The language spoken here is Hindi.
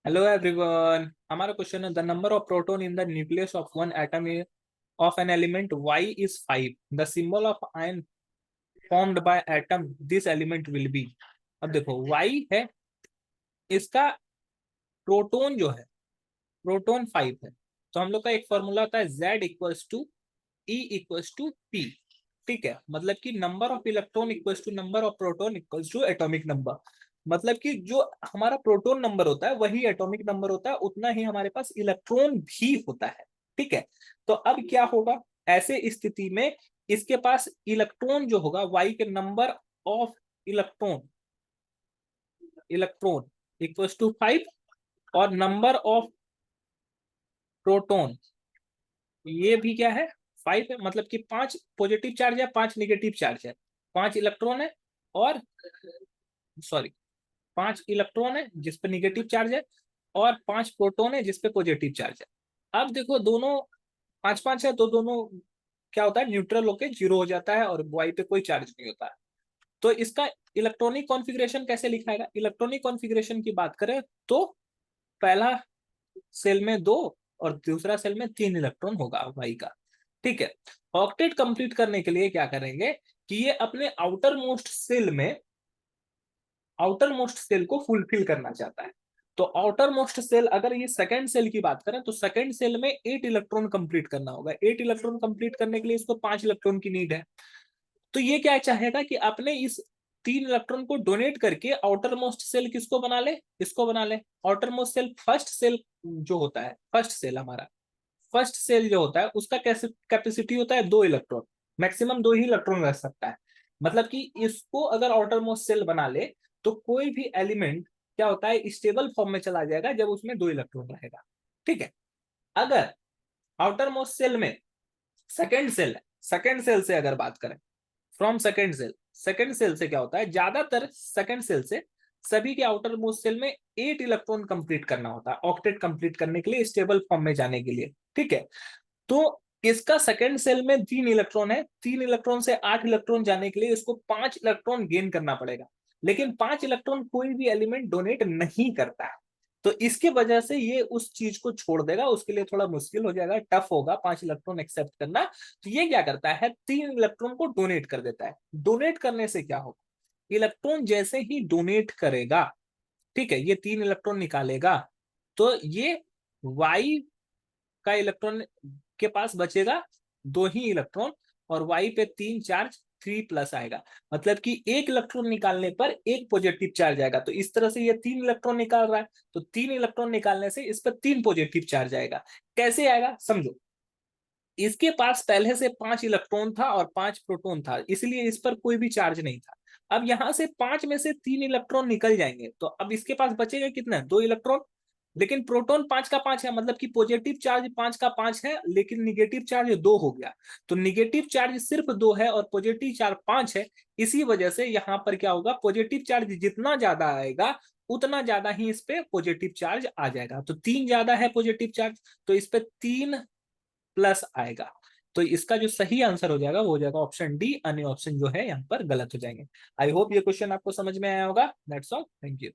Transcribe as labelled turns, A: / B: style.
A: हेलो एवरीवन, हमारा क्वेश्चन है the number of proton in the nucleus of one atom of an element y is 5। The symbol of ion formed by atom this element will be. अब देखो y है, इसका प्रोटॉन जो है, प्रोटॉन 5 है। तो हम लोग का एक फॉर्मूला होता है z equals to E equals to P। ठीक है, मतलब कि number of electron equals to number of proton equals to atomic number. मतलब कि जो हमारा प्रोटॉन नंबर होता है वही एटॉमिक नंबर होता है, उतना ही हमारे पास इलेक्ट्रॉन भी होता है। ठीक है, तो अब क्या होगा ऐसे स्थिति में, इसके पास इलेक्ट्रॉन जो होगा y के number of electron, electron equals to 5 और नंबर ऑफ प्रोटॉन ये भी क्या है 5 है। मतलब कि 5 पॉजिटिव चार्ज है, 5 निगेटिव चार्ज है, 5 इलेक्ट्रॉन है और सॉरी 5 इलेक्ट्रॉन है जिस पे निगेटिव चार्ज है और 5 प्रोटॉन है जिस पे पॉजिटिव चार्ज है। अब देखो दोनों 5-5 है तो दोनों क्या होता है, न्यूट्रल होके जीरो हो जाता है और वाई पे कोई चार्ज नहीं होता है। तो इसका इलेक्ट्रॉनिक कॉन्फ़िगरेशन कैसे लिखाएगा? इलेक्ट्रॉनिक कॉन्फ़िगरेशन की बात करें तो पहला सेल में 2 और दूसरा सेल में 3 इलेक्ट्रॉन होगा वाई का। ठीक है, ऑक्टेट कंप्लीट करने के लिए क्या करेंगे कि ये अपने आउटर मोस्ट सेल में, आउटर मोस्ट सेल को फुलफिल करना चाहता है। तो आउटर मोस्ट सेल, अगर ये सेकंड सेल की बात करें तो सेकंड सेल में 8 इलेक्ट्रॉन कंप्लीट करना होगा। 8 इलेक्ट्रॉन कंप्लीट करने के लिए इसको 5 इलेक्ट्रॉन की नीड है। तो ये क्या चाहेगा कि अपने इस 3 इलेक्ट्रॉन को डोनेट करके आउटर मोस्ट सेल किसको बना ले, इसको बना ले। Outer most shell first shell जो होता है, फर्स्ट सेल हमारा, फर्स्ट सेल जो होता है उसका कैसे कैपेसिटी होता है 2 इलेक्ट्रॉन, मैक्सिमम 2 ही इलेक्ट्रॉन रह सकता है। मतलब कि इसको अगर आउटर मोस्ट सेल बना ले तो कोई भी एलिमेंट क्या होता है, स्टेबल फॉर्म में चला जाएगा जब उसमें 2 इलेक्ट्रॉन रहेगा। ठीक है, अगर आउटर मोस्ट सेल में सेकेंड सेल है, सेकेंड सेल से अगर बात करें, from second shell, second shell से क्या होता है, ज्यादातर सेकेंड सेल से सभी के आउटर मोस्ट सेल में 8 इलेक्ट्रॉन कंप्लीट करना होता है ऑक्टेट कंप्लीट करने के लिए, स्टेबल फॉर्म में जाने के लिए। ठीक है, तो इसका सेकेंड सेल में 3 इलेक्ट्रॉन है, 3 इलेक्ट्रॉन से 8 इलेक्ट्रॉन जाने के लिए इसको 5 इलेक्ट्रॉन गेन करना पड़ेगा। लेकिन 5 इलेक्ट्रॉन कोई भी एलिमेंट डोनेट नहीं करता है, तो इसके वजह से ये उस चीज को छोड़ देगा, उसके लिए थोड़ा मुश्किल हो जाएगा, टफ होगा 5 इलेक्ट्रॉन एक्सेप्ट करना। तो ये क्या करता है, 3 इलेक्ट्रॉन को डोनेट कर देता है। डोनेट करने से क्या होगा, इलेक्ट्रॉन जैसे ही डोनेट करेगा, ठीक है, ये 3 इलेक्ट्रॉन निकालेगा तो ये वाई का इलेक्ट्रॉन के पास बचेगा 2 ही इलेक्ट्रॉन और वाई पे 3 चार्ज 3 प्लस आएगा। मतलब कि एक इलेक्ट्रॉन निकालने पर एक पॉजिटिव चार्ज आएगा। तो इस तरह से ये 3 इलेक्ट्रॉन निकाल रहा है, तो 3 इलेक्ट्रॉन निकालने से इस पर 3 पॉजिटिव चार्ज आएगा। कैसे आएगा समझो, इसके पास पहले से 5 इलेक्ट्रॉन था और 5 प्रोटॉन था, इसलिए इस पर कोई भी चार्ज नहीं था। अब यहां से 5 में से 3 इलेक्ट्रॉन निकल जाएंगे तो अब इसके पास बचेगा कितना, 2 इलेक्ट्रॉन। लेकिन प्रोटॉन 5 का 5 है, मतलब कि पॉजिटिव चार्ज 5 का 5 है लेकिन निगेटिव चार्ज 2 हो गया। तो निगेटिव चार्ज सिर्फ 2 है और पॉजिटिव चार्ज 5 है। इसी वजह से यहां पर क्या होगा, पॉजिटिव चार्ज जितना ज्यादा आएगा उतना ज्यादा ही इस पे पॉजिटिव चार्ज आ जाएगा। तो 3 ज्यादा है पॉजिटिव चार्ज, तो इस पे 3 प्लस आएगा। तो इसका जो सही आंसर हो जाएगा वो हो जाएगा ऑप्शन डी, अन्य ऑप्शन जो है यहाँ पर गलत हो जाएंगे। आई होप ये क्वेश्चन आपको समझ में आया होगा। That's all, thank you.